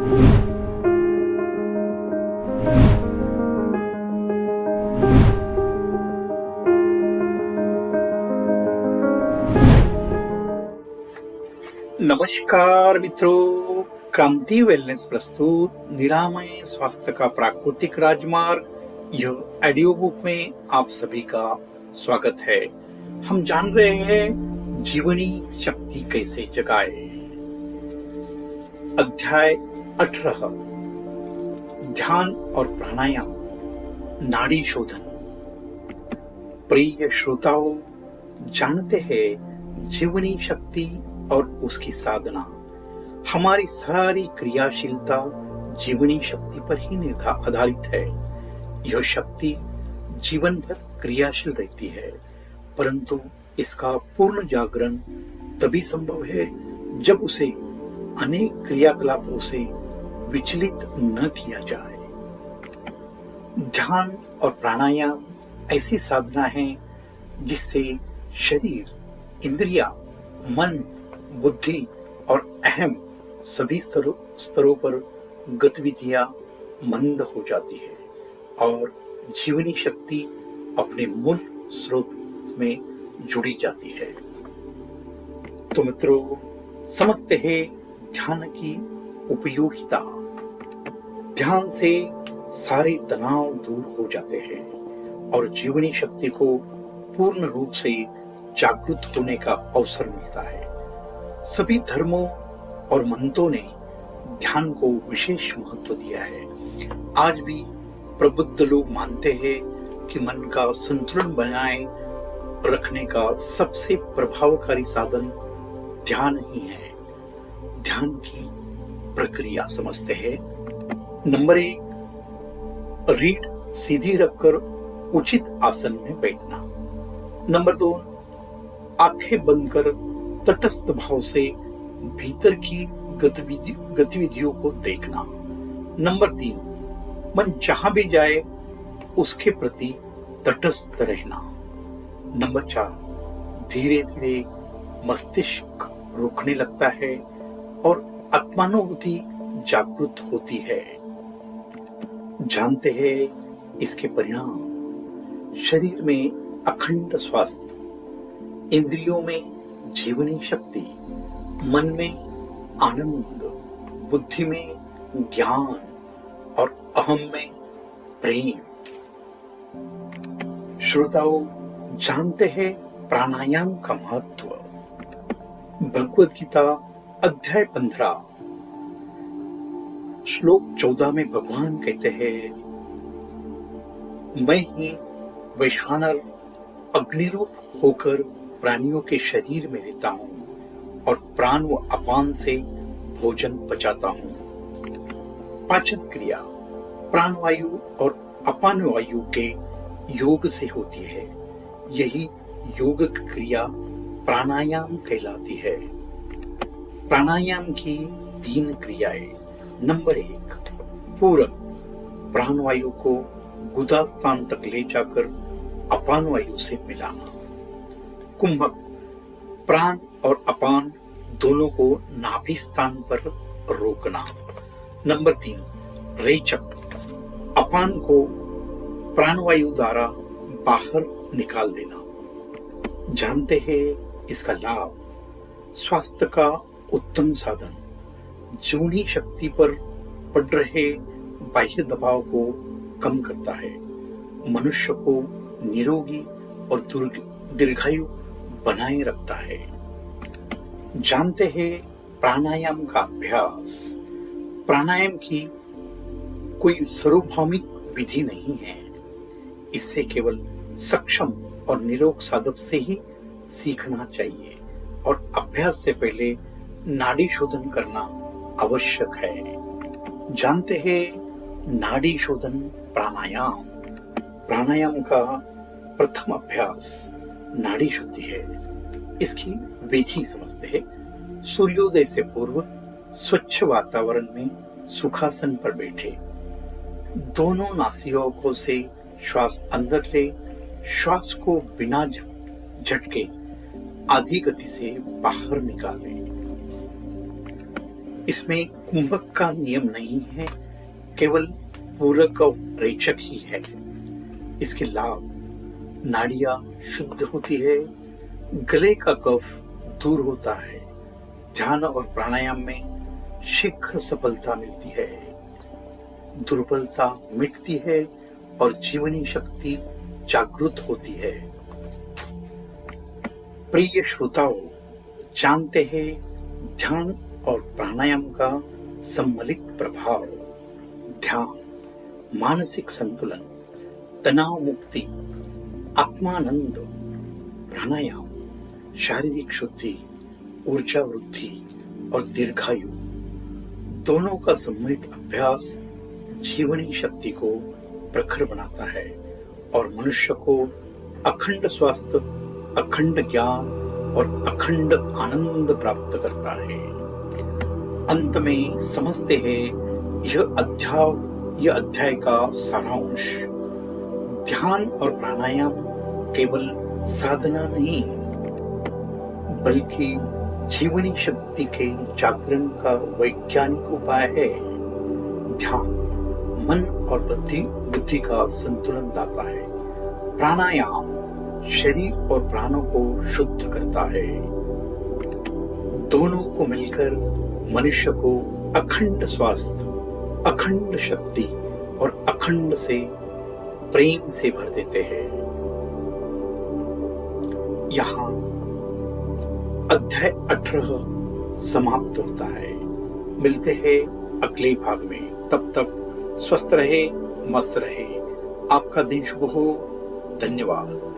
नमस्कार मित्रों, क्रांति वेलनेस प्रस्तुत निरामय स्वास्थ्य का प्राकृतिक राजमार्ग यह ऑडियो बुक में आप सभी का स्वागत है। हम जान रहे हैं जीवनी शक्ति कैसे जगाए। अध्याय 18 ध्यान और प्राणायाम, नाड़ी शोधन। प्रिय श्रोताओं, जानते हैं जीवनी शक्ति और उसकी साधना, हमारी सारी क्रियाशीलता जीवनी शक्ति पर ही आधारित है। यह शक्ति जीवन भर क्रियाशील रहती है, परंतु इसका पूर्ण जागरण तभी संभव है जब उसे अनेक क्रियाकलापों से विचलित न किया जाए। ध्यान और प्राणायाम ऐसी साधना है जिससे शरीर, इंद्रियां, मन, बुद्धि और अहम सभी स्तरों पर गतिविधियां मंद हो जाती है और जीवनी शक्ति अपने मूल स्रोत में जुड़ी जाती है। तो मित्रों, समझते हैं ध्यान की उपयोगिता। ध्यान से सारे तनाव दूर हो जाते हैं और जीवनी शक्ति को पूर्ण रूप से जागृत होने का अवसर मिलता है। सभी धर्मों और मंतों ने ध्यान को विशेष महत्व दिया है। आज भी प्रबुद्ध लोग मानते हैं कि मन का संतुलन बनाए रखने का सबसे प्रभावकारी साधन ध्यान ही है। ध्यान की प्रक्रिया समझते हैं। नंबर 1, रीढ़ सीधी रखकर उचित आसन में बैठना। नंबर 2, आंखें बंद कर तटस्थ भाव से भीतर की गतिविधियों को देखना। नंबर 3, मन जहां भी जाए उसके प्रति तटस्थ रहना। नंबर 4, धीरे धीरे मस्तिष्क रुकने लगता है और आत्मानुभूति जागृत होती है। जानते हैं इसके परिणाम, शरीर में अखंड स्वास्थ्य, इंद्रियों में जीवनी शक्ति, मन में आनंद, बुद्धि में ज्ञान और अहम में प्रेम। श्रोताओं, जानते हैं प्राणायाम का महत्व। भगवद गीता अध्याय 15 श्लोक 14 में भगवान कहते हैं, मैं ही वैश्वानर अग्निरूप होकर प्राणियों के शरीर में रहता हूं और प्राण व अपान से भोजन पचाता हूं। पाचन क्रिया प्राणवायु और अपान वायु के योग से होती है। यही योग क्रिया प्राणायाम कहलाती है। प्राणायाम की 3 क्रियाएं। नंबर 1, पूरक, प्राणवायु को गुदा स्थान तक ले जाकर अपान वायु से मिलाना। कुंभक, प्राण और अपान दोनों को नाभि स्थान पर रोकना। नंबर 3, रेचक, अपान को प्राणवायु द्वारा बाहर निकाल देना। जानते हैं इसका लाभ, स्वास्थ्य का उत्तम साधन, जीवनी शक्ति पर पड़ रहे बाह्य दबाव को कम करता है, मनुष्य को निरोगी और दीर्घायु बनाए रखता है। जानते हैं प्राणायाम का अभ्यास। प्राणायाम की कोई सार्वभौमिक विधि नहीं है। इससे केवल सक्षम और निरोग साधक से ही सीखना चाहिए और अभ्यास से पहले नाड़ी शोधन करना आवश्यक है। जानते हैं नाड़ी शोधन प्राणायाम। प्राणायाम का प्रथम अभ्यास नाड़ी शुद्धि है। इसकी विधि समझते हैं। सूर्योदय से पूर्व स्वच्छ वातावरण में सुखासन पर बैठे, दोनों नासियों से श्वास अंदर ले, श्वास को बिना झटके आधी गति से बाहर निकालें। इसमें कुंभक का नियम नहीं है, केवल पूरक और रेचक ही है। इसके लाभ: नाड़ियां शुद्ध होती है, गले का कफ दूर होता है, ध्यान और प्राणायाम में शीघ्र सफलता मिलती है, दुर्बलता मिटती है और जीवनी शक्ति जागृत होती है। प्रिय श्रोताओं, जानते हैं ध्यान और प्राणायाम का सम्मिलित प्रभाव। ध्यान मानसिक संतुलन, तनाव मुक्ति, आत्मानंद। प्राणायाम शारीरिक शुद्धि, ऊर्जा वृद्धि और दीर्घायु। दोनों का सम्मिलित अभ्यास जीवनी शक्ति को प्रखर बनाता है और मनुष्य को अखंड स्वास्थ्य, अखंड ज्ञान और अखंड आनंद प्राप्त करता है। अंत में समझते हैं यह अध्याय का सारांश। ध्यान और प्राणायाम केवल साधना नहीं, बल्कि जीवनी शक्ति के जागरण का वैज्ञानिक उपाय है। ध्यान मन और बुद्धि का संतुलन लाता है। प्राणायाम शरीर और प्राणों को शुद्ध करता है। दोनों को मिलकर मनुष्य को अखंड स्वास्थ्य, अखंड शक्ति और अखंड से प्रेम से भर देते हैं। यहाँ अध्याय 18 समाप्त होता है। मिलते हैं अगले भाग में। तब तक स्वस्थ रहे, मस्त रहे। आपका दिन शुभ हो। धन्यवाद।